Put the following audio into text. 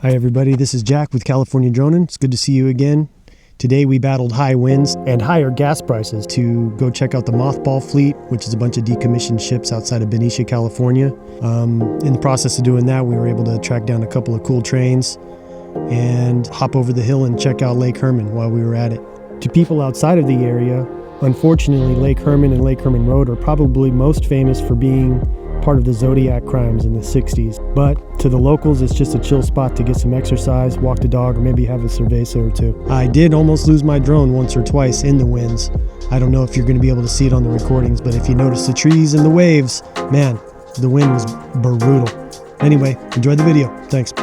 Hi everybody, this is Jack with California Droning. It's good to see you again. Today we battled high winds and higher gas prices to go check out the Mothball Fleet, which is a bunch of decommissioned ships outside of Benicia, California. In the process of doing that, we were able to track down a couple of cool trains and hop over the hill and check out Lake Herman while we were at it. To people outside of the area, unfortunately, Lake Herman and Lake Herman Road are probably most famous for being part of the Zodiac crimes in the 60s. But to the locals, it's just a chill spot to get some exercise, walk the dog, or maybe have a cerveza or two. I did almost lose my drone once or twice in the winds. I don't know if you're going to be able to see it on the recordings, but if you notice the trees and the waves, man, the wind was brutal. Anyway, enjoy the video. Thanks.